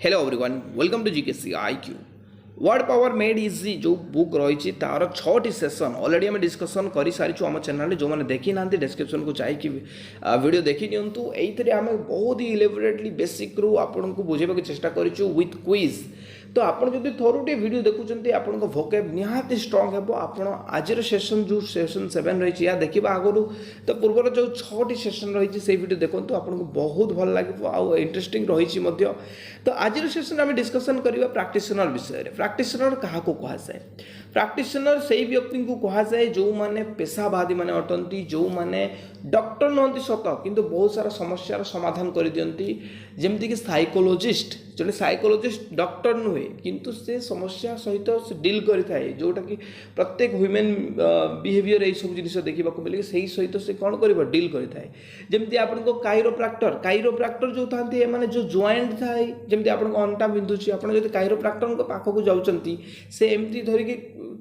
Hello everyone welcome to GKC IQ word power made easy जो book रही तार 6टी सेसन ऑलरेडी आम डिस्कसन कर सारी आम चैनल जो मैंने देखी ना डिस्क्रिप्शन को जाकि वीडियो देखी दिंतु ये आम बहुत ही इलेबोरेटली बेसिक रू आपन को बुझेबा चेष्टा करूँ विथ क्विज तो आपड़ जब थोड़े वीडियो देखुं आपण भोकेब निहाती स्ट्रंग हे आप आज सेसन जो सेसन 7 रही है देखा आगु तो पूर्वर जो 6टी सेसन रही से वीडियो देखो आपको बहुत भल लगे आउ इंटरेस्टिंग रही तो आज सेसन आम डिस्कसन करवा प्रैक्टिशनर विषय में प्रैक्टिशनर क्या कहुए प्रैक्टिशनर से व्यक्ति को कहुए जो मैंने पेशावादी मैंने अटंती जो मैंने डॉक्टर नुहति सत किंतु बहुत सारा समस्यार समाधान कर दियंती जमती साइकोलोजिस्ट जो साइकोलोजिस्ट डॉक्टर नुहे किंतु से समस्या सहित से डील करें जोटा कि प्रत्येक ह्यूमन बिहेवियर यही सब जिन देखा मिले से सहित से कौन कर डील करें जमती आपको काइरोप्राक्टर जो था मैंने जो जॉइंट थाए जमती आप अंटा बिंधुची आप काइरोप्राक्टर पाखक जाऊँगी से एमती धरिकी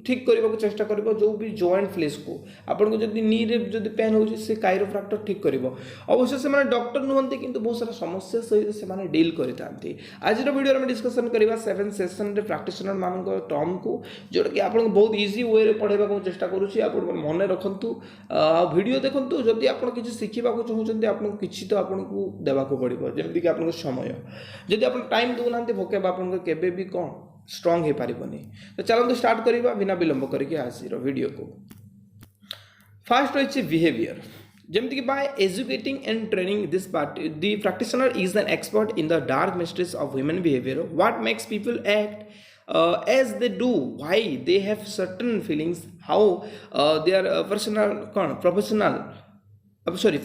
ठीक करने को चेष्टा कर जो भी जॉइंट फ्लेस को आपको जब नी जब पेन हो काइरोप्राक्टर ठीक कर अवश्य से डॉक्टर नुहति किंतु बहुत सारा समस्या सहित से डील करते आज वीडियो में डिस्कसन करवा 7 सेसन रे प्रैक्टिशनर मान टर्म को जोटा कि आपको बहुत इजी वे रे पढ़ेबा को चेष्टा करूँ आप मन रखु वीडियो देखु जदि आप किसी शिखा चाहते आपको किसी तो आपको देवाक पड़ो जमीक आप समय जदि आप टाइम दूना भोकेब आप भी कौन स्ट्रंग हो पारनी तो चलते स्टार्ट करवा बिना विलंब करके आज वीडियो को फास्ट रही बिहेवियर जमीक by educating and training this party the practitioner is an expert in the dark mysteries of human behaviour what makes people act as they do, why they have certain feelings, how their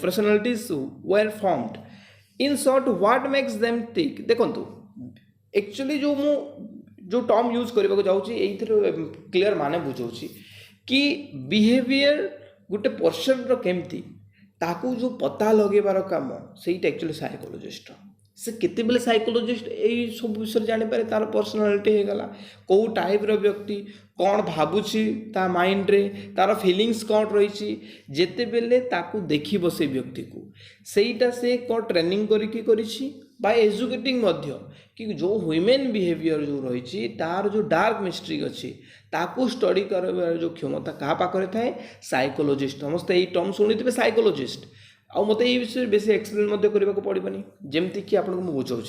personalities were formed. In short, what makes them tick. देखो actually जो term use करने को जाऊँगी ये clear माने बुझाऊँ कि behaviour गोटे person केमती ताकू जो पता लगेबार काम सेटा एक्चुअली साइकोलोजिस्ट से केते साइकोलोजिस्ट यही सब विषय जानीपे तार पर्सनालीटी होगला कौ टाइप व्यक्ति कौन भावुची ता माइंड रे तार फिलिंग्स कौन रही जिते बेले ताकू देखिब से व्यक्ति को सेटा से कौन ट्रेनिंग करी बाय एजुकेटिंग मध्य कि जो ह्यूमन बिहेवियर जो रही तार जो डार्क मिस्ट्री अच्छी ताकू स्टडी कर जो क्षमता क्या पाखे थाए साइकोलोजिस्ट समस्ते यही टर्म शुणी साइकोलोजिस्ट आउ मत ये विषय बेस एक्सप्लेन करने को पड़ोनी जमती कि आपको बुझाऊँ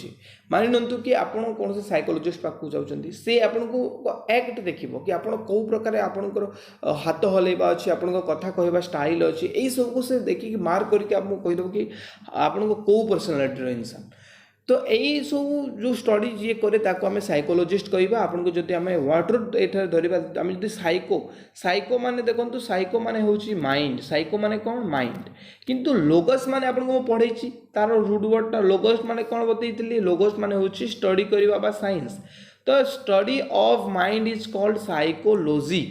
मानि नियंतु कि आप कौन से साइकोलोजिस्ट पाक जाऊँच से आपको एक्ट देखो कि आप कौ प्रकार आपंकर हाथ हलैबा अच्छी आप कथा कहवा स्टाइल अच्छी यही सबको से देखिए मार्क करके आपको कहीदेव कि आपको कौ पर्सनालीटी इंसान तो यही सब जो स्टडी जी करे आम साइकोलोजिस्ट कहवा आपको जब आम वाटर ये धरवा आम जो साइको माने देखो साइको माने हूँ माइंड साइको माने कौन माइंड किंतु लोगस माने आपको पढ़े तार रूट वर्डटा लोगस माने कौन बतई लोगस माने हूँ स्टडी करवा साइंस तो study of mind is called psychology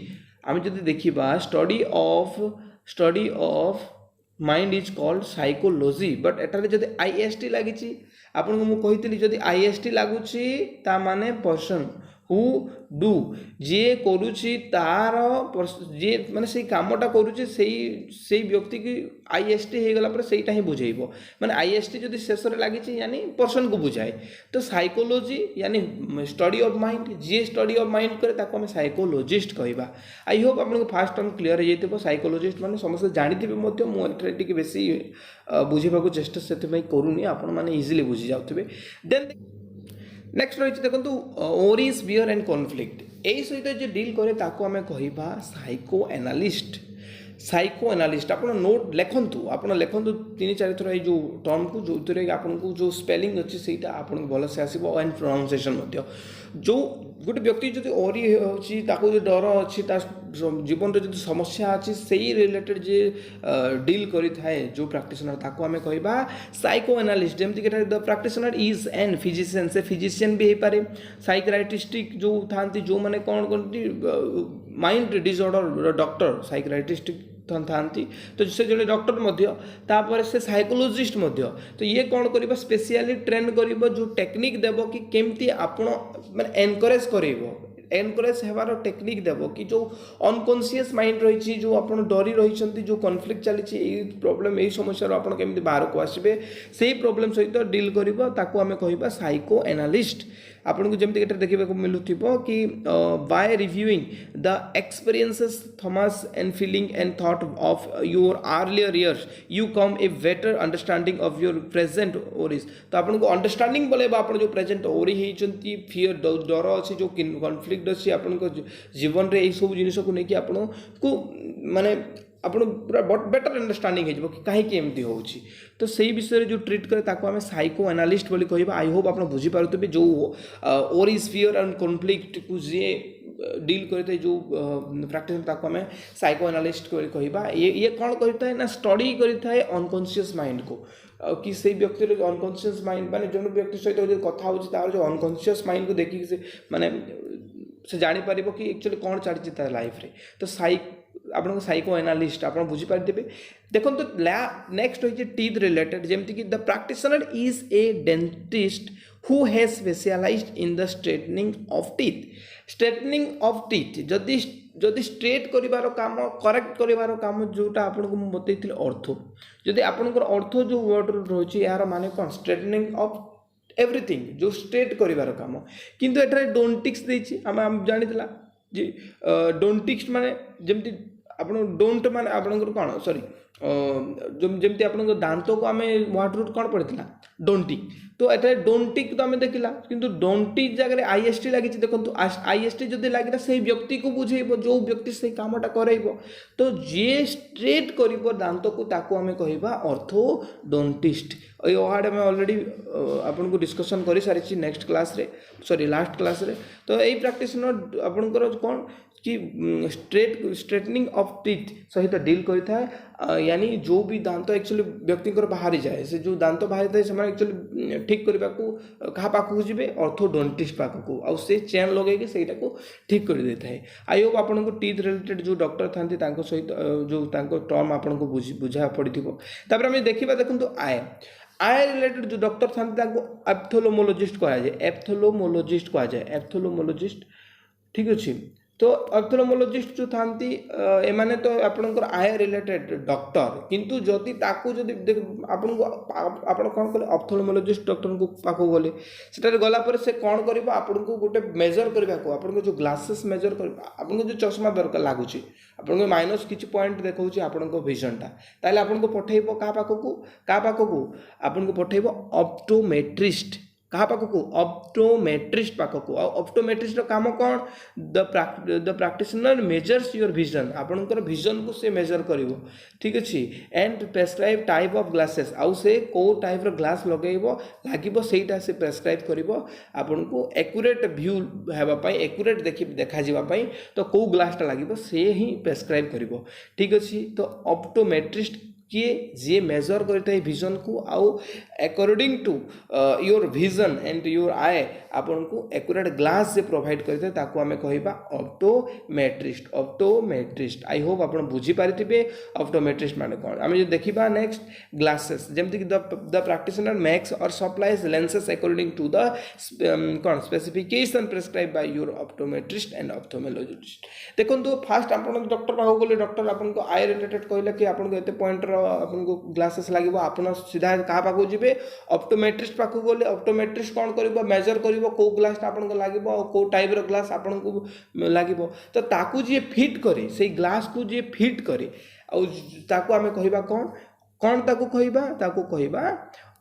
आम जब देखा study of mind is called psychology but एटारे जब आईएसटी लगी आपको मुझे जदि आईएसटी लगुच माने पर्सन हु डू जी करुच्ची तार जी माने से कामटा करुच्ची से व्यक्ति की आईएसटी हो गला से ही बुझेब माने आईएसटी जदि शेष लगी यानी पर्सन को बुझाए तो साइकोलॉजी यानी स्टडी ऑफ माइंड जी स्टडी ऑफ माइंड करे ताको हम साइकोलॉजिस्ट कहवा आई होप आपको फास्ट टर्म क्लीयर हो जाइए साइकोलॉजिस्ट माने समस्त जानी मुझे बेसी बुझेबा चेष्टा से करूनी आपण मैंने इजिली बुझी जाऊे देन नेक्स्ट रही देखो ओरीज बियर एंड कॉन्फ्लिक्ट यही सहित जो डील करे ताको आमे कहवा साइको एनालिस्ट आप नोट लिखु आप लिखु 3-4 थर जो टर्म को जो थे आपको जो स्पेलिंग अच्छी से आपको भलसे आसो एंड प्रोनाउंसिएशन जो गोटे व्यक्ति जो ओरी हो जो डर अच्छी जीवन जो समस्या अच्छी से रिलेटेड जे डील करें जो प्रैक्टिशनर ताको आमे कहवा साइको एनालिस्ट जमीक the practitioner is an physician से फिजिशियन भी हो पारे साइक्राइटिस्टिक जो था जो मैंने कौन करती माइंड डिसऑर्डर डॉक्टर साइक्राइटिस्टिक थांती तो से जो डॉक्टर से साइकोलॉजिस्ट तो ये कौन कर स्पेशली ट्रेन कर जो टेक्निक देव कि केमती आप एनकरेज कर एनकरेज हेबार टेक्निक देव कि जो अनकॉन्शियस माइंड रही जो आप डरी रही जो कॉन्फ्लिक्ट चली प्रॉब्लम यही समस्या आप केमी बाहर को आसबे से प्रॉब्लम सहित डील करें कह साइको एनालिस्ट आपन को जमती देखा मिलूथिबो कि by reviewing the experiences thoughts and feeling and thought of your earlier years you come a better understanding of your present worries तो आपन को अंडरस्टैंडिंग बोले आपन जो प्रेजेंट ओरी हेचंती फियर डर अच्छी जो कॉन्फ्लिक्ट अच्छी आपन को जीवन रे ए सब जिनिस को लेकिन आपन को माने आपन पूरा बेटर अंडरस्टैंडिंग हो कहीं एमती हो तो सही विषय जो ट्रीट करे ताको आम साइको एनालिस्ट बोली कहबा आई होप आप बुझीपारे जो ओरीज फियर एंड कॉन्फ्लिक्ट को जी डील करते जो प्रैक्टिस ताको आम साइको एनालिस्ट कहबा ये कौन करता है ना स्टडी करता है अनकॉन्शियस माइंड को कि से व्यक्ति अनकॉन्शियस माइंड माने जो व्यक्ति सहित जो कथा हो जो अनकॉन्शियस माइंड को देखिक से माने से जानी पारिबो कि एक्चुअली कौन चलती तार लाइफ रे तो आपन साइको एनालिस्ट आप बुझीपारे देखो तो नेक्स्ट हो टीथ रिलेटेड जमती कि the practitioner is a dentist who has specialised in the straightening of teeth जदि स्ट्रेट करिवार काम करेक्ट करिवार काम जोटा आपन को बतैथिल अर्थ जदि आपनकर अर्थ जो वर्ड रही यार माने कौन स्ट्रेटनिंग ऑफ एवरीथिंग जो स्ट्रेट करिवार काम किंतु एठारे डोंटिक्स देछि हम जानितला जे डोंटिक्स माने जमती आपन डोंट माने आपनकर कौन सॉरी जमती आपन दांत को आम वाट रूट कौन पड़ता डोंटी तो एटा डोंटिक तो आम देखला किंतु डोंटी जगह आईएसटी लगी देखो आईएसटी जब लगे से व्यक्ति को बुझेब जो व्यक्ति से कामटा करब तो जी स्ट्रेट कर दांत को ताको आम कहबा ऑर्थोडोंटिस्ट ये वर्ड आम ऑलरेडी आपन को डिस्कशन कर सारी नेक्स्ट क्लास रे सॉरी लास्ट क्लास रे तो यही प्रैक्टिस आपनकर कौन कि स्ट्रेटनिंग ऑफ टीथ सहित डील करता है यानी जो भी दांत एक्चुअली व्यक्ति बाहरी जाए से जो दांत बाहरी थाए से एक्चुअली ठीक करने को क्या पाखक जी ऑर्थोडोंटिस्ट पाखक आउ से चेन लगे से ठीक कर देता है आई होप आपको टीथ रिलेटेड जो डॉक्टर था सहित जो टर्म आपन को बुझा पड़ी तापर आम देखा देखो आय रिलेटेड जो डॉक्टर था एप्थोलोमोलोजिस्ट कहुए एप्थोलोमोलोजिस्ट ठीक अच्छे तो ऑप्थेल्मोलॉजिस्ट जो थांती एमाने तो आपनकर आय रिलेटेड डॉक्टर किंतु जदि ताकू जदि आपन को आपन कोन करे ऑप्थेल्मोलॉजिस्ट डॉक्टर को पाखो गले सेटारे गला पर से कोन करबा आपन को गोटे मेजर करबा को आपन को जो ग्लासेस मेजर करबा आपन को जो चश्मा दरकार लागुची आपन को माइनस किछि पॉइंट देखौची आपन को विजन ता ताले आपन को पठेइबो का पाखो को आपन को पठेइबो ऑप्टोमेट्रिस्ट कहाँ पाखक ऑप्टोमेट्रिस्ट पाखक ऑप्टोमेट्रिस्ट काम कौन the practitioner measures your vision आपनकर विजन को से मेजर करिवो ठीक अच्छे and prescribe type of glasses आउ से को टाइप रो ग्लास लगेइबो लागिबो सेटा से प्रेस्क्राइब करिवो आपन को एक्यूरेट व्यू हेबा पई एक्यूरेट देखा जिबा पई तो को ग्लासटा लागिबो से ही प्रेस्क्राइब करिवो ठीक अच्छे तो ऑप्टोमेट्रिस्ट किए जी मेजर करता है विजन को आउ according to your vision and your eye आपन को एक्यूरेट ग्लास से प्रोवाइड करता है ताको आमे कहबा ऑप्टोमेट्रिस्ट आई होप आपन बुझी पारिथिबे ऑप्टोमेट्रिस्ट माने कोन आमे जे देखिबा नेक्स्ट ग्लासेस जेमति कि द प्रैक्टिशनर मेक्स और supplies lenses according to the कोन specification prescribe by your optometrist and ophthalmologist देखो तो फास्ट आपन डॉक्टर पाखो गले डॉक्टर आपन को आय रिलेटेड कहला कि आपन को एते पॉइंट आपन को ग्लासेस लागिबो आपन सीधा कहा पाखो जिबे ऑप्टोमेट्रिस्ट पाखो गले ऑप्टोमेट्रिस्ट कोन करिवो मेजर करिवो को ग्लास आपन को लागिबो और को टाइप रो ग्लास आपन को लागिबो तो ताकू जे फिट करे से ग्लास को जे फिट करे और ताकू आमे कहबा कोन ताकू कहबा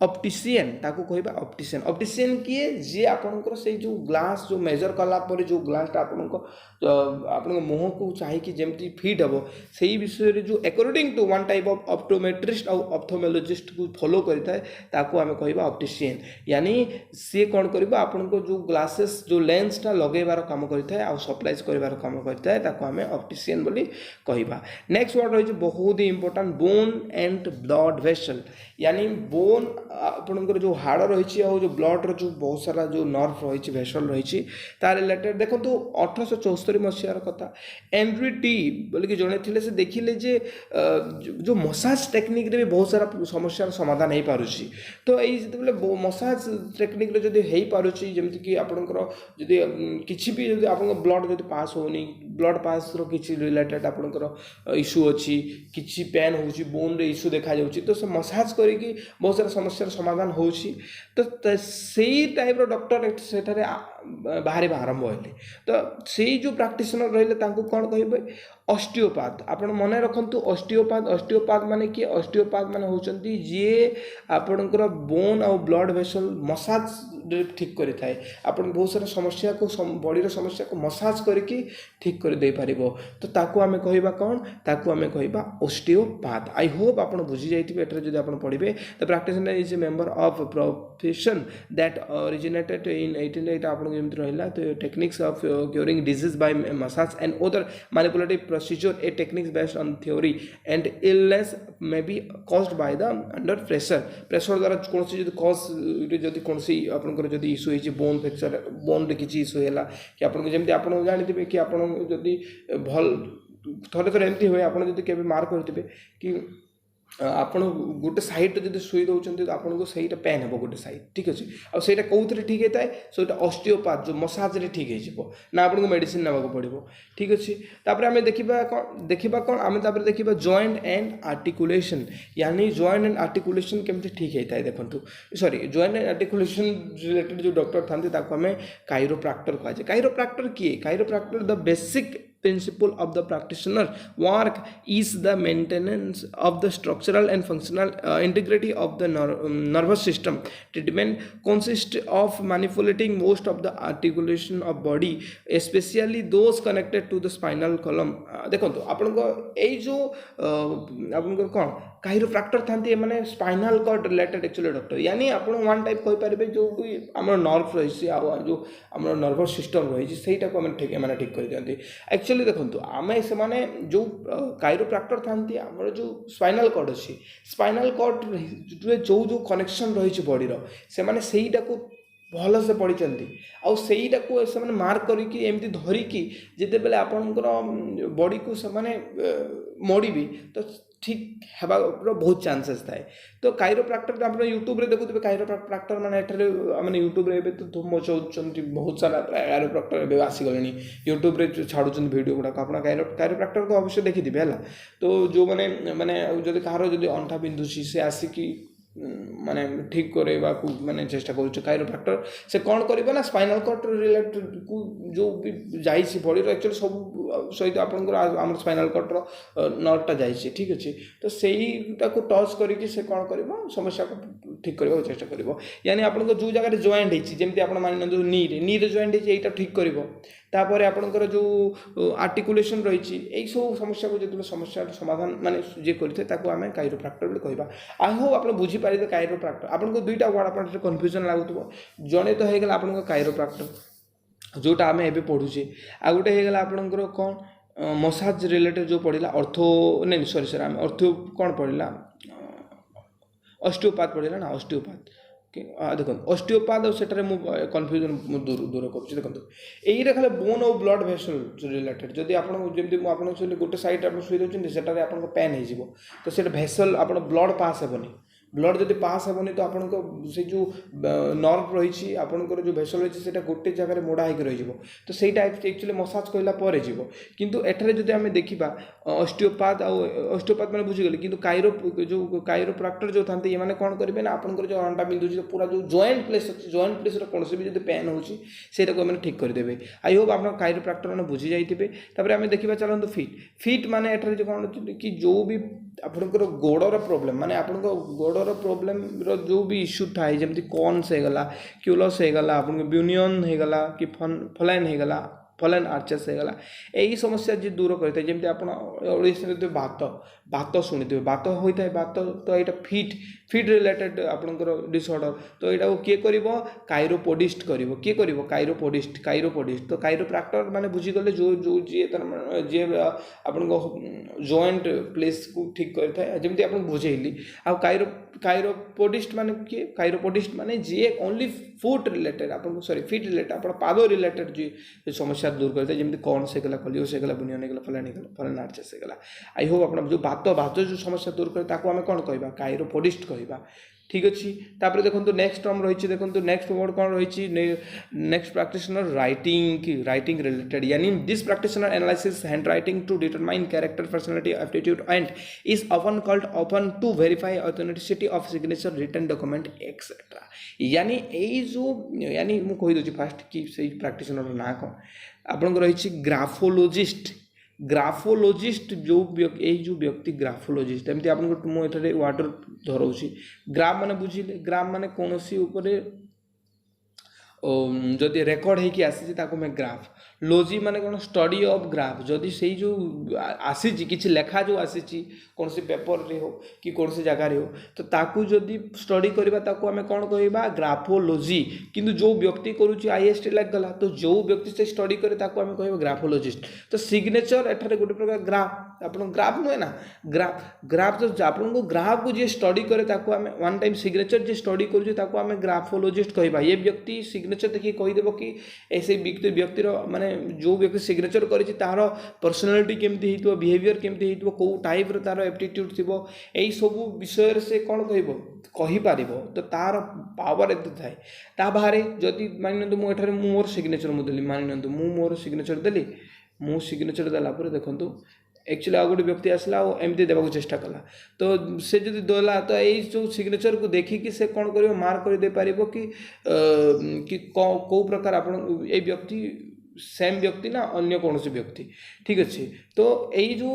ऑप्टिशियन ताकू कहबा ऑप्टिशियन किए जे आपनकर से जो ग्लास जो मेजर कला पर जो ग्लास आपन मुह को चाहिए कि जेमती फिट हम से विषय रे जो according to one type of optometrist और ऑप्थेल्मोलॉजिस्ट को फॉलो करता है ताकू आमे कहबा ऑप्टिशियन यानी सी कौन करबा आपन को जो ग्लासेस जो लेंस टा लगेबार काम करता है और सप्लाइज करबार काम करता है ताकू आमे ऑप्टिशियन बोली कहबा नेक्स्ट वर्ड रही बहुत ही important bone and blood vessel यानी बोन ଆପଣଙ୍କର ଯେଉଁ ହାଡ଼ ରହିଛି ଆଉ ଯେଉଁ ବ୍ଲଡ଼ର ଯେଉଁ ବହୁତ ସାରା ଯେଉଁ ନର୍ଭ ରହିଛି ଭେସଲ ରହିଛି ତା ରିଲେଟେଡ଼ ଦେଖନ୍ତୁ 1874 ମସିହାର କଥା ଏଣ୍ଡ୍ରୁ ଟି ବୋଲିକି ଜଣେ ଥିଲେ ସେ ଦେଖିଲେ ଯେ ଯେଉଁ ମସାଜ ଟେକ୍ନିକ୍ରେ ବି ବହୁତ ସାରା ସମସ୍ୟାର ସମାଧାନ ହେଇପାରୁଛି ତ ଏଇ ଯେତେବେଳେ ମସାଜ ଟେକ୍ନିକ୍ରେ ଯଦି ହେଇପାରୁଛି ଯେମିତିକି ଆପଣଙ୍କର ଯଦି କିଛି ବି ଯଦି ଆପଣଙ୍କ ବ୍ଲଡ଼ ଯଦି ପାସ୍ ହେଉନି ବ୍ଲଡ଼ ପାସ୍ର କିଛି ରିଲେଟେଡ଼ ଆପଣଙ୍କର ଇସ୍ୟୁ ଅଛି କିଛି ପେନ୍ ହେଉଛି ବୋନ୍ରେ ଇସ୍ୟୁ ଦେଖାଯାଉଛି ତ ସେ ମସାଜ କରିକି ବହୁତ ସାରା ସମସ୍ୟାର ସମାଧାନ ହେଉଛି ତ ସେଇ ଟାଇପ୍ର ଡକ୍ଟର ସେଠାରେ ବାହାରିବା ଆରମ୍ଭ ହେଲେ ତ ସେଇ ଯେଉଁ ପ୍ରାକ୍ଟିସନର ରହିଲେ ତାଙ୍କୁ କ'ଣ କହିବେ ଅଷ୍ଟିଓପାଥ ଆପଣ ମନେ ରଖନ୍ତୁ ଅଷ୍ଟିଓପାଥ ମାନେ କିଏ ଅଷ୍ଟିଓପାଥ ମାନେ ହେଉଛନ୍ତି ଯିଏ ଆପଣଙ୍କର ବୋନ୍ ଆଉ ବ୍ଲଡ଼ ଭେସଲ ମସାଜ ଠିକ୍ କରିଥାଏ ଆପଣ ବହୁତ ସାରା ସମସ୍ୟାକୁ ବଡ଼ିର ସମସ୍ୟାକୁ ମସାଜ କରିକି ଠିକ୍ କରିଦେଇପାରିବ ତ ତାକୁ ଆମେ କହିବା କ'ଣ ତାକୁ ଆମେ କହିବା ଅଷ୍ଟିଓପାଥ ଆଇ ହୋପ୍ ଆପଣ ବୁଝି ଯାଇଥିବେ ଏଠାରେ ଯଦି ଆପଣ ପଢ଼ିବେ the practitioner is a member of profession that originated in 1880 ଆପଣଙ୍କୁ ଯେମିତି ରହିଲା ତ techniques of curing disease by massage and other ମାନipulative procedure a techniques based on theory and illness may be caused by the under pressure ଦ୍ୱାରା କୌଣସି ଯଦି ଯଦି କୌଣସି ଆପଣଙ୍କର ଯଦି ଇସ୍ୟୁ ହେଇଛି ବୋନ୍ ଫ୍ରାକ୍ଚର ବୋନ୍ରେ କିଛି ଇସ୍ୟୁ ହେଲା କି ଆପଣଙ୍କୁ ଯେମିତି ଆପଣ ଜାଣିଥିବେ କି ଆପଣ ଯଦି ଭଲ ଥରେ ଏମିତି ହୁଏ ଆପଣ ଯଦି କେବେ ମାର୍କ କରିଥିବେ କି ଆପଣ ଗୋଟେ ସାଇଡ଼୍ରେ ଯଦି ଶୋଇ ଦେଉଛନ୍ତି ଆପଣଙ୍କୁ ସେଇଟା ପେନ୍ ହେବ ଗୋଟେ ସାଇଡ଼୍ ଠିକ୍ ଅଛି ଆଉ ସେଇଟା କେଉଁଥିରେ ଠିକ୍ ହେଇଥାଏ ସେଇଟା ଅଷ୍ଟିଓପାଥ ଯେଉଁ ମସାଜରେ ଠିକ୍ ହେଇଯିବ ନା ଆପଣଙ୍କୁ ମେଡ଼ିସିନ ନେବାକୁ ପଡ଼ିବ ଠିକ୍ ଅଛି ତାପରେ ଆମେ ଦେଖିବା କ'ଣ ଆମେ ତାପରେ ଦେଖିବା ଜଏଣ୍ଟ ଆଣ୍ଡ ଆର୍ଟିକୁଲେସନ୍ ୟାନି ଜଏଣ୍ଟ ଆଣ୍ଡ ଆର୍ଟିକୁଲେସନ୍ କେମିତି ଠିକ୍ ହେଇଥାଏ ଦେଖନ୍ତୁ sorry joint and articulation related ଯେଉଁ ଡକ୍ଟର ଥାନ୍ତି ତାକୁ ଆମେ କାଇରୋପ୍ରାକ୍ଟର କୁହାଯାଏ କାଇରୋପ୍ରାକ୍ଟର କିଏ chiropractor the basic principle of the practitioner work is the maintenance of the structural and functional integrity of the nervous system treatment consists of manipulating most of the articulation of body especially those connected to the spinal column ଦେଖନ୍ତୁ ଆପଣଙ୍କ ଏଇ ଯେଉଁ ଆପଣଙ୍କର କ'ଣ chiropractor ଥାନ୍ତି ଏମାନେ spinal cord related actually doctor ୟାନି ଆପଣ ୱାନ୍ ଟାଇପ୍ କହିପାରିବେ ଯେଉଁ ଆମର ନର୍ଭ ରହିଛି ଆଉ ଯେଉଁ ଆମର ନର୍ଭସ୍ ସିଷ୍ଟମ୍ ରହିଛି ସେଇଟାକୁ ଆମେ ଏମାନେ ଠିକ୍ କରିଦିଅନ୍ତି ଆକ୍ଚୁଆଲି ଦେଖନ୍ତୁ ଆମେ ସେମାନେ ଯେଉଁ କାଇରୋପ୍ରାକ୍ଟର ଥାନ୍ତି ଆମର ଯେଉଁ ସ୍ପାଇନାଲ କର୍ଡ ଅଛି ସ୍ପାଇନାଲ କର୍ଡରେ ଯେଉଁ କନେକ୍ସନ୍ ରହିଛି ବଡ଼ିର ସେମାନେ ସେଇଟାକୁ ଭଲସେ ପଢ଼ିଛନ୍ତି ଆଉ ସେଇଟାକୁ ସେମାନେ ମାର୍କ କରିକି ଏମିତି ଧରିକି ଯେତେବେଳେ ଆପଣଙ୍କର ବଡ଼ିକୁ ସେମାନେ ମୋଡ଼ିବି ତ ଠିକ୍ ହେବାର ବହୁତ ଚାନ୍ସେସ୍ ଥାଏ ତ କାଇରୋପ୍ରାକ୍ଟର ଆପଣ ୟୁଟ୍ୟୁବରେ ଦେଖୁଥିବେ କାଇରୋପ୍ରାକ୍ଟର ମାନେ ଏଠାରେ ମାନେ ୟୁଟ୍ୟୁବରେ ଏବେ ତ ଧୁମ ମଚାଉଛନ୍ତି ବହୁତ ସାରା କାଇରୋପ୍ରାକ୍ଟର ଏବେ ଆସିଗଲେଣି ୟୁଟ୍ୟୁବରେ ଛାଡ଼ୁଛନ୍ତି ଭିଡ଼ିଓ ଗୁଡ଼ାକ ଆପଣ କାଇରୋପ୍ରାକ୍ଟରକୁ ଅବଶ୍ୟ ଦେଖିଥିବେ ହେଲା ତ ଯେଉଁମାନେ ମାନେ ଯଦି କାହାର ଯଦି ଅଣ୍ଟା ବିନ୍ଧୁଛି ସେ ଆସିକି ମାନେ ଠିକ୍ କରାଇବାକୁ ମାନେ ଚେଷ୍ଟା କରୁଛି କାଇରୋପ୍ରାକ୍ଟର ସେ କ'ଣ କରିବ ନା ସ୍ପାଇନାଲ କର୍ଡ ରିଲେଟେଡ଼କୁ ଯେଉଁ ବି ଯାଇଛି ବଡ଼ିର ଆକ୍ଚୁଆଲି ସବୁ ସହିତ ଆପଣଙ୍କର ଆମର ସ୍ପାଇନାଲ କର୍ଡର ନର୍ଭଟା ଯାଇଛି ଠିକ୍ ଅଛି ତ ସେଇଟାକୁ ଟଚ୍ କରିକି ସେ କ'ଣ କରିବ ସମସ୍ୟାକୁ ଠିକ୍ କରିବାକୁ ଚେଷ୍ଟା କରିବ ୟାନି ଆପଣଙ୍କ ଯେଉଁ ଜାଗାରେ ଜଏଣ୍ଟ ହେଇଛି ଯେମିତି ଆପଣ ମାନି ନିଅନ୍ତୁ ନିରେ ଜଏଣ୍ଟ ହେଇଛି ଏଇଟା ଠିକ୍ କରିବ ତାପରେ ଆପଣଙ୍କର ଯେଉଁ ଆର୍ଟିକୁଲେସନ୍ ରହିଛି ଏଇସବୁ ସମସ୍ୟାକୁ ଯେତେବେଳେ ସମସ୍ୟାର ସମାଧାନ ମାନେ ଯିଏ କରିଥାଏ ତାକୁ ଆମେ କାଇରୋପ୍ରାକ୍ଟର ବୋଲି କହିବା ଆଇ ହୋପ୍ ଆପଣ ବୁଝିପାରିବେ କାଇରୋପ୍ରାକ୍ଟର ଆପଣଙ୍କୁ ଦୁଇଟା ୱାର୍ଡ଼ ଆପଣଙ୍କର କନଫ୍ୟୁଜନ୍ ଲାଗୁଥିବ ଜଣେ ତ ହେଇଗଲା ଆପଣଙ୍କ କାଇରୋପ୍ରାକ୍ଟର ଯେଉଁଟା ଆମେ ଏବେ ପଢ଼ୁଛେ ଆଉ ଗୋଟେ ହେଇଗଲା ଆପଣଙ୍କର କ'ଣ ମସାଜ ରିଲେଟେଡ଼ ଯେଉଁ ପଢ଼ିଲା ସରି ଆମେ ଅର୍ଥୋ କ'ଣ ପଢ଼ିଲା ଅଷ୍ଟିଓପାଥ ପଢ଼ିଲା ନା ଅଷ୍ଟିଓପାଥ ଦେଖନ୍ତୁ ଅଷ୍ଟିଓପାଥ ଆଉ ସେଠାରେ ମୁଁ କନଫ୍ୟୁଜନ୍ ମୁଁ ଦୂର କରୁଛି ଦେଖନ୍ତୁ ଏଇଟା ଖାଲି ବୋନ୍ ଆଉ ବ୍ଲଡ଼ ଭେସଲ ରିଲେଟେଡ଼ ଯଦି ଆପଣ ଯେମିତି ମୁଁ ଆପଣଙ୍କୁ କହିଲି ଗୋଟେ ସାଇଡ଼୍ ଆପଣ ଶୋଇ ଦେଉଛନ୍ତି ସେଠାରେ ଆପଣଙ୍କ ପେନ୍ ହେଇଯିବ ତ ସେଇଟା ଭେସଲ ଆପଣ ବ୍ଲଡ଼ ପାସ୍ ହେବନି ବ୍ଲଡ଼ ଯଦି ପାସ୍ ହେବନି ତ ଆପଣଙ୍କ ସେ ଯେଉଁ ନର୍ଭ ରହିଛି ଆପଣଙ୍କର ଯେଉଁ ଭେସଲ ରହିଛି ସେଇଟା ଗୋଟେ ଜାଗାରେ ମୋଡ଼ା ହେଇକି ରହିଯିବ ତ ସେଇଟା ଆକ୍ଚୁଆଲି ମସାଜ କହିଲା ପରେ ଯିବ କିନ୍ତୁ ଏଠାରେ ଯଦି ଆମେ ଦେଖିବା ଅଷ୍ଟିଓପାଥ ମାନେ ବୁଝିଗଲେ କିନ୍ତୁ କାଇରୋପ୍ରାକ୍ଟର ଯେଉଁ ଥାନ୍ତି ଏମାନେ କ'ଣ କରିବେ ନା ଆପଣଙ୍କର ଯେଉଁ ଅଣ୍ଟା ବିନ୍ଧୁଛି ପୁରା ଯେଉଁ ଜଏଣ୍ଟ ପ୍ଲେସ୍ ଅଛି ଜଏଣ୍ଟ ପ୍ଲେସ୍ର କୌଣସି ବି ଯଦି ପେନ୍ ହେଉଛି ସେଇଟାକୁ ଏମାନେ ଠିକ୍ କରିଦେବେ ଆଇ ହୋପ୍ ଆପଣ କାଇରୋପ୍ରାକ୍ଟର ମାନେ ବୁଝି ଯାଇଥିବେ ତାପରେ ଆମେ ଦେଖିବା ଚାଲନ୍ତୁ ଫିଟ୍ ମାନେ ଏଠାରେ ଯେଉଁ କ'ଣ କି ଯେଉଁ ବି ଆପଣଙ୍କର ଗୋଡ଼ର ପ୍ରୋବ୍ଲେମ୍ ମାନେ ଆପଣଙ୍କ ଗୋଡ଼ର ପ୍ରୋବ୍ଲେମ୍ର ଯେଉଁ ବି ଇସ୍ୟୁ ଥାଏ ଯେମିତି କନ୍ସ ହେଇଗଲା କ୍ୟୁଲସ୍ ହେଇଗଲା ଆପଣଙ୍କ ବ୍ୟୁନିୟନ୍ ହେଇଗଲା କି ଫଲାଇନ୍ ହେଇଗଲା ଫଲାଇନ୍ ଆର୍ଚେସ୍ ହେଇଗଲା ଏହି ସମସ୍ୟା ଯିଏ ଦୂର କରିଥାଏ ଯେମିତି ଆପଣ ଓଡ଼ିଶାରେ ବାତ ଶୁଣିଥିବେ ବାତ ହୋଇଥାଏ ବାତ ତ ଏଇଟା फिट रिलेटेड आपंकर डिसऑर्डर तो यहाँ किए कर काइरोपोडिस्ट कर किए कर काइरोपोडिस्ट तो काइरोप्राक्टर माने बुझीगले जो जो जी जी आपण जॉइंट प्लेस को ठीक करता जमी आप बुझेली आ काइरोपोडिस्ट माने किए काइरोपोडिस्ट माने जी ओनली फुट रिलेटेड आपको सॉरी फिट रिलेटेड आप पाद रिलेटेड जी समस्या दूर करते जमी कौन से गला कलियो से गला बुनिया गला फलानी गला फलाना आर्चे से गला आई होप आप जो बात जो समस्या दूर करे ताको आमे कौन कहबा काइरोपोडिस्ट कहबा ठीक अच्छी तापर देखो नेक्स्ट टर्म रही देखो नेक्स्ट वर्ड कौन रही नेक्स्ट प्रैक्टिशनर राइटिंग रिलेटेड यानी this practitioner analysis handwriting to determine character personality aptitude and is often called open to verify authenticity of signature written document etc यानी ए जो यानी मु कहि दोची फास्ट कि से प्रैक्टिशनर ना कौन आपन रही ग्राफोलॉजिस्ट ग्राफोलॉजिस्ट जो जो व्यक्ति ग्राफोलॉजिस्ट एमती आपको मुझे वाटर धरोची ग्राफ माने बुझिले ग्राफ माने कौन सी ऊपर जदि रेकर्ड होगी आसी मैं ग्राफ लोजी माने कौन स्टडी ऑफ ग्राफ जदि से जो आसी किसी लेखा जो आसी कौन से पेपर रे हो कि कौन से जगह रे हो तो ताकू जदि स्टडी करबा ताकू हमें कौन कहबा ग्राफोलॉजी किंतु जो व्यक्ति करूची आईएसटी लाग गला तो जो व्यक्ति से स्टडी करे ताकू हमें कहबा ग्राफोलॉजिस्ट तो सिग्नेचर एठारे गोटे प्रकार ग्राफ आपन ग्राफ नुहे ना ग्राफ तो आपन को ग्राफ को जे स्टडी करे ताकू हमें वन टाइम सिग्नेचर जे स्टडी करूची ताकू हमें ग्राफोलॉजिस्ट कहबा ये व्यक्ति सिग्नेचर देखिए कहीदेव कि ऐसे व्यक्तिर माने जो व्यक्ति सिग्नेचर करिछि तार पर्सनालिटी केमती हेतु बिहेवियर केमती हेतु को टाइप रो तार एप्टीट्यूड थिबो एई सब विषय से कौन कहबो कहि पारिबो तो तार पावर एते थाए ता बाहरे जदि मानिनंतु मु एठारे मोर सिग्नेचर मु देली मानिनंतु मु मोर सिग्नेचर देली मु सिग्नेचर देला पर देखंतु एक्चुअली आ गोटे व्यक्ति आसला एमती देवाक चेष्टा कला तो से जब देला तो यही जो सिग्नेचर को देखिकी से कौन कर मार्क कर दे पार कि कौ प्रकार आप व्यक्ति सेम व्यक्ति ना अन्य कौन सी व्यक्ति ठीक अच्छे तो यही जो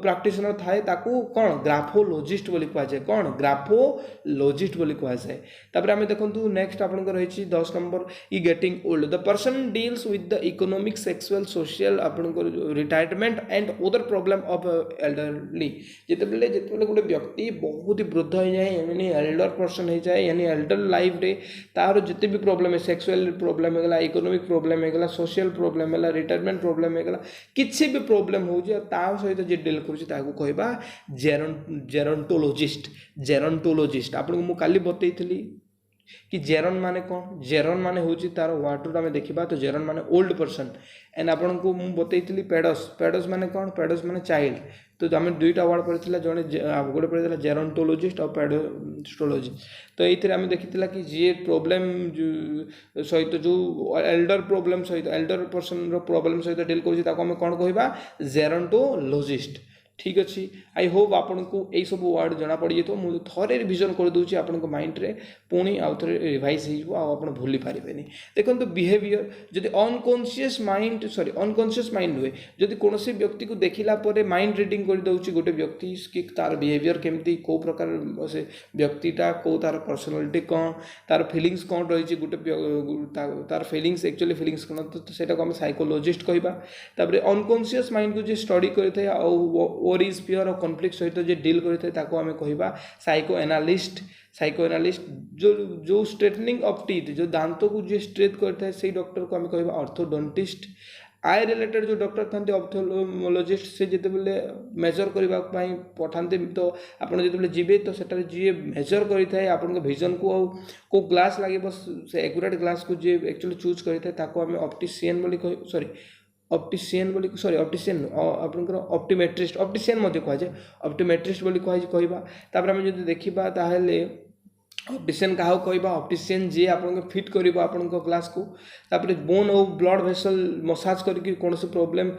प्रैक्टिशनर थाए ताकू कौन ग्राफोलॉजिस्ट बोली कह जाए कौन ग्राफोलॉजिस्ट बोली कह जाए तापर आम देखो नेक्स्ट आप रही 10 नंबर ई getting old the person deals with the economic sexual social आपंकर retirement and other problem of elderly जिते गोटे व्यक्ति बहुत ही वृद्ध हो जाए यानी एल्डर पर्सन हो जाए यानी एल्डर लाइफ रे तार जिते भी प्रॉब्लम है सेक्सुअल प्रॉब्लम होगा इकोनॉमिक प्रॉब्लम होगा सोशल प्रॉब्लम है रिटायरमेंट प्रॉब्लम होगा किसी भी प्रॉब्लम हो सहित जे डील करा जेरोंटोलॉजिस्ट आपको मुझे काली बतई कि जेरन माने कौन जेरन माने होची तार वाटर आम देखा तो जेरन माने ओल्ड पर्सन एंड आपन को मुझे बतई पेडस पेडस माने कौन पेडस माने चाइल्ड तो आम दुईटा वार्ड पढ़ी जड़े गोटे पढ़ी जेरोंटोलॉजिस्ट और पेडोस्टोलॉजी तो ये आम देखी कि जी प्रोब्लेम सहित जो एल्डर प्रोब्लेम सहित एल्डर पर्सन प्रोब्लेम सहित डील करें कौन कहवा जेरोंटोलॉजिस्ट ठीक अच्छे आई होप आपन को यही सब वर्ड जना पड़ जाए मुझे थे रिविजन कर दूसरी आपण माइंड रे पुणी आउ थे रिवाइज हो भूली पारे देखो बिहेवियर जदि unconscious mind sorry unconscious mind हुए जदि कौन व्यक्ति को देखला माइंड रीडिंग कर दौर गोटे व्यक्ति कि तार बिहेवियर केमती कौ प्रकार से व्यक्तिटा कौ तार पर्सनालिटी कौन तार फिलिंग्स कौन रही गोटे तार फिलिंग्स एक्चुअली फिलिंग्स कौन तो सेटा को आम साइकोलॉजिस्ट कहवा अनकॉन्शियस माइंड को जो स्टडी करते वरीज फियर और कॉन्फ्लिक्ट सहित जो डील करते आम कहवा साइको एनालिस्ट जो स्ट्रेटनिंग ऑफ टीथ जो दांत को जो स्ट्रेट करता है से डॉक्टर को आम कहवा ऑर्थोडोंटिस्ट आई रिलेटेड जो डॉक्टर था ऑप्थेल्मोलॉजिस्ट से जिते मेजर करने पठाते तो आपड़ जो जी तो सेटा जी मेजर करें आपण विजन को को ग्लास लगे से एक्यूरेट ग्लास को जी एक्चुअली चूज करें आम ऑप्टिशियन सॉरी ऑप्टिशियन बोली सॉरी ऑप्टिशियन आपंकर ऑप्टिमेट्रिस्ट ऑप्टिशियन कहुए ऑप्टिमेट्रिस्ट बोली कहवा तापर आम जो देखा ताहले ऑप्टिशियन क्या कहवा ऑप्टिशियन जी आप फिट कर ग्लास को तापर बोन और ब्लड वेसल मसाज करके कौन से प्रोब्लेम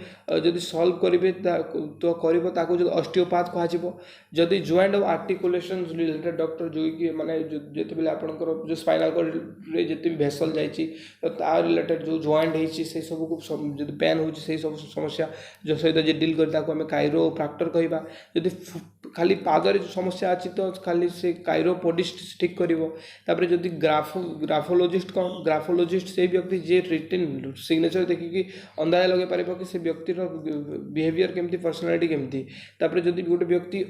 जदि सॉल्व करेंगे तो कर जो ऑस्टियोपैथ कह जदि जॉइंट और आर्टिकुलेशन रिलेटेड डॉक्टर जो कि माने जो आपंकर जो स्पाइनल कॉर्ड रे जिते भी भेसल जाइए तो तार रिलेटेड जो जॉइंट होती से सब को जो पेन हो सब समस्या जो सहित जो डील कर काइरोप्राक्टर कहवा जदि खाली पादर जो समस्या अच्छी तो खाली से काइरोपोडिस्ट ठीक कर जदि ग्राफोलॉजिस्ट कौन ग्राफोलॉजिस्ट से व्यक्ति जे रिटिन सिग्नेचर देखिकी अंदाजा लगे पार कि से व्यक्तिर बिहेवियर केमती पर्सनालिटी केमती जदि गोटे व्यक्ति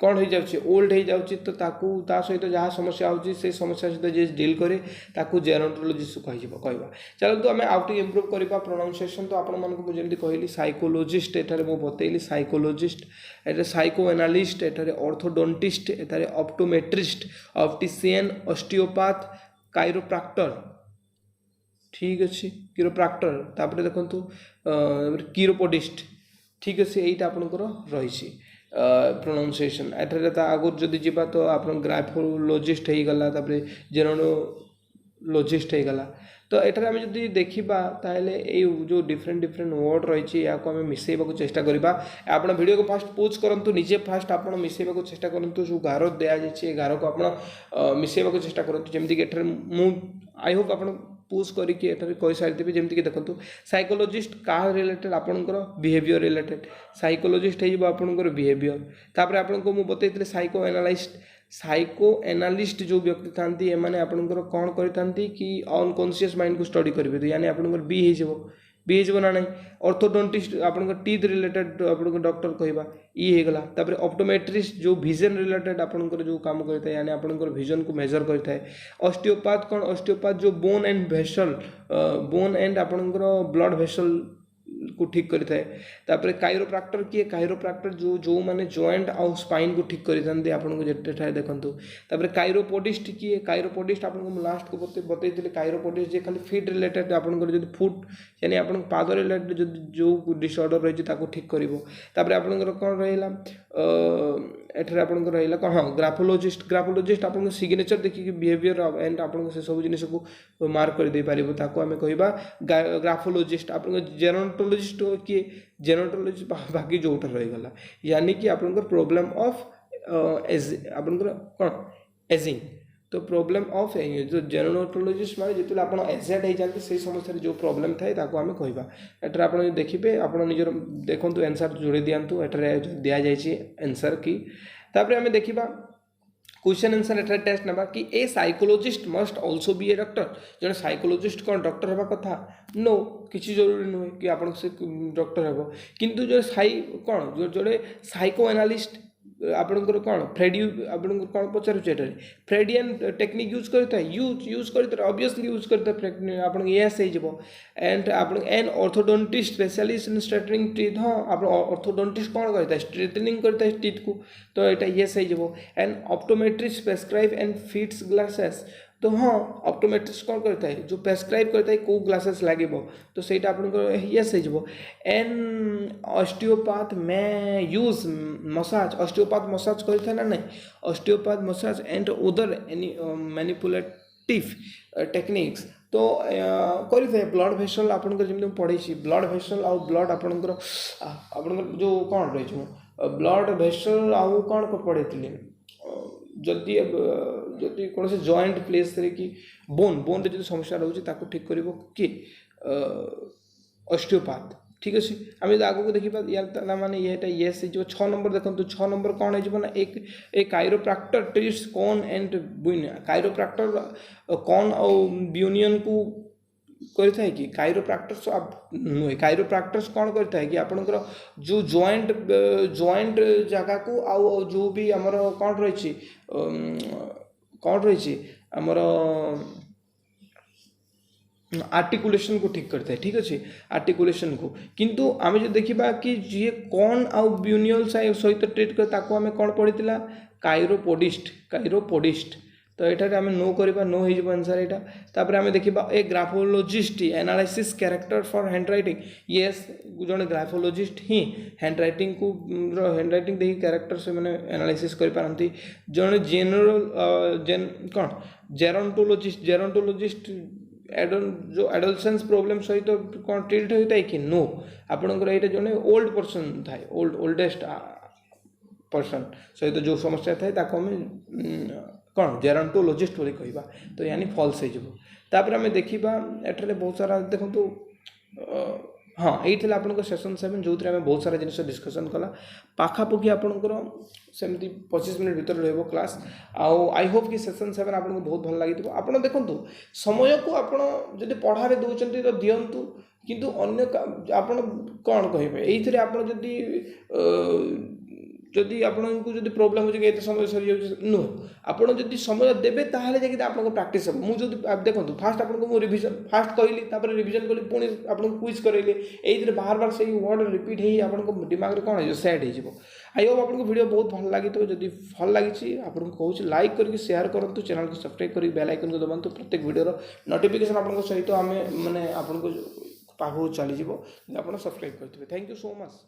कौन हो जाଉଛି ओल्ड हो जाଉଛି तो ताकू ता सहित जहाँ समस्या होची से समस्या सहित जे डील करे ताकू जेरोन्टोलॉजिस्ट कहवा चलतु आम आउ टे इम्प्रूव करवा प्रोनाउंसिएशन तो आपण मानक मुझे जमी कहली साइकोलोजिस्ट एठारे मु बतैली साइकोलोजिस्ट एठारे साइको एनालिस्ट एठारे ऑर्थोडोंटिस्ट एठारे ऑप्टोमेट्रिस्ट ऑप्टिशियन ऑस्टियोपैथ काइरोप्राक्टर ठीक अच्छे किरोप्राक्टर तापर देखंतु किरोपोडिस्ट ठीक अच्छे यहीटा आपंकर रही प्रोनाउंसिएशन एठारे आगुर जदि जीवा तो आप ग्राफोलॉजिस्ट हो गला जेरोनोलॉजिस्ट हो गला तो एठारे आम जदि देखा ताहले जो डिफरेंट डिफरेंट वर्ड रही है आम मिसेबा चेष्टा करवा आप वीडियो को फास्ट पोज करूँ निजे फास्ट आप मिसेबा चेष्टा करूँ जो गार दि जाए गार को आप मिसेबा चेष्टा करूँ जमीक एठारे मु आई होप आप पोज करके कही सारी जमीक देखो साइकोलोजिस्ट क्या रिलेटेड आपंकर बिहेवियर रिलेटेड साइकोलोजिस्ट होकर बिहेवियर तापर आपको मुझे बतई साइको एनालिस्ट साइको एनालिस्ट जो व्यक्ति था एमाने आपंकर कौन करते कि अनकॉन्शियस माइंड को स्टडी करेंगे तो यानी आपंकर बी हो ना नहीं ऑर्थोडोंटिस्ट आपंकर टीथ रिलेटेड आपंकर डॉक्टर कहवा ये होगा तापर ऑप्टोमेट्रिस्ट जो विजन रिलेटेड आपंकर जो काम करता है यानी आपंकर विजन को मेजर करता है ऑस्टियोपैथ कौन ऑस्टियोपैथ जो bone and vessel bone and आपंकर ब्लड भेसल को ठीक करता है तापर काइरोप्राक्टर किए काइरोप्राक्टर जो माने जॉइंट आउ स्पाइन को ठीक करते आपको जेठे देखो तापर काइरोपोडिस्ट किए काइरोपोडिस्ट आपको लास्ट को बतई काइरोपोडिस्ट जे खाली फिट रिलेटेड आपंकर जो फुट यानी आप पाद रिलेटेड जो डिसऑर्डर रही ठीक कर आपंकर कौन रहा एठारे आपंकर रहा कौन हाँ ग्राफोलॉजिस्ट ग्राफोलॉजिस्ट आप सिग्नेचर देखिए बिहेवियर एंड आप से सब जिन को मार्क कर दे पार ताको आम कहवा ग्राफोलॉजिस्ट आप जेरोन्टोलॉजिस्ट किए जेरोन्टोलॉजिस्ट बाकी जोटा रहीगला यानी कि आपंकर प्रोब्लेम ऑफ आपंकर कौन एजिंग तो प्रोब्लेम ऑफ जो जेरोन्टोलॉजिस्ट माने जिते आप एजेड हो जाते से समस्या जो प्रोब्लेम थाए ताको आम कहवा एठारे आप देखिए आप निजर देखो आंसर जोड़ी दिंतु एठारे दि जाए आंसर की तापर आम देखा क्वेश्चन आंसर एठारे टेस्ट ना कि ए psychologist must also be A doctor जन साइकोलॉजिस्ट कौन डॉक्टर हवा कथा नो किसी जरूरी नुहे कि आप डॉक्टर हे किंतु जो कौन जो जोड़े साइको एनालिस्ट आपंकर कौन फ्रेडी आपन कौन पचारूचे फ्रेडियन टेक्निक यूज करता है यूज करता है ऑब्वियसली यूज करता है आप यस हो एंड आप an orthodontist specialist in straightening teeth हाँ आप ऑर्थोडोंटिस्ट कौन करता है स्ट्रेटनिंग करता है टीथ को तो यहाँ यस हो and optometrist prescribe and fits glasses तो हाँ ऑप्टोमेट्रिस्ट कौन करता है जो प्रेस्क्राइब करता है कौ ग्लासेस लगे तो सहीटा आप यस हो एंड ऑस्टियोपैथ में यूज मसाज ऑस्टियोपैथ मसाज करता है ना नहीं osteopath massage and other any manipulative techniques तो करता है ब्लड भेसल आपंकर जमी पढ़ी ब्लड भेसल आउ ब्लड आपंकर जो कौन रही ब्लड भेसल आउ कौन पढ़ी जदि जदि कौन से जॉइंट प्लेस रे कि बोन रे जो समस्या रोचे ताको ठीक करिवो कि ऑस्टियोपैथ ठीक अच्छे आम आगे को देखा यार माने ये येस जो 6 नंबर देखो 6 नंबर कौन हो ना एक काइरोप्राक्टर ट्रीट्स कॉन एंड ब्यूनियन काइरोप्राक्टर कॉन और ब्यूनियन को करता है कि काइरोप्राक्टर्स आप नुहे काइरोप्राक्टर्स कौन करता है कि आपंकर जो जॉइंट जगह को आउ जो भी आमर कौन रही आमर आर्टिकुलेशन को ठीक करता है ठीक अच्छे आर्टिकुलेशन को किंतु आम जो देखा कि जी कौन आउ ब्यूनियल सहित ट्रीट कर आम कौन पढ़ी काइरोपोडिस्ट तो यहाँ आम नो करवा नो हो आंसर यहाँ तापर आम देखा a graphologist analysis character for handwriting yes जड़े ग्राफोलॉजिस्ट ही हैंड रईटिंग को हैंड रईटिंग देखिए कैरेक्टर से मैंने एनालिसिस करपारती जड़े जेनरल कौन जेरोन्टोलॉजिस्ट जो एडोलसेंस प्रोब्लेम सहित कौन ट्रीट होता है कि नो आपंकर यहाँ जड़े ओल्ड पर्सन थाए ओल्डेस्ट पर्सन सहित जो समस्या थाए आम कौन जेरोन्टोलॉजिस्ट बोली कहवा तो यानी फॉल्स होपर आम देखा एठारे बहुत सारा देखो हाँ ये आपंकर सेसन 7 जो आम बहुत सारा जिन डिस्कसन कला पाखापाखि आपंकर सेमती 25 मिनट भर रही क्लास आउ आई होप कि सेसन 7 आपको बहुत भल लगी आप देखो समय को आप जब पढ़ारे दौरान तो दिंतु किंतु अन्य आप कौन कहे ये आप जदि आपको जब प्रोब्लेम हो एत समय सरी जाऊँ नुह आपड़ जब समय देवे ताहले जाकि आपको प्रैक्टिस हम मुझे देखो फास्ट आपको रिविजन फास्ट कहली तापर रिविजन कली पुणी आपको क्विज करैले ये बार बार से वर्ड रिपीट हो आपको दिमाग कौन हो सेट हो आई होप आपको वीडियो बहुत भल लगी तो जब भल लगी आपको कहूँ लाइक करके शेयर करूँ चैनल को सब्सक्राइब कर बेल आइकन को दबातु प्रत्येक वीडियो नोटिफिकेशन आपको सहित आम मैंने आपको पाखु चलीज आप सब्सक्राइब करेंगे थैंक यू सो मच।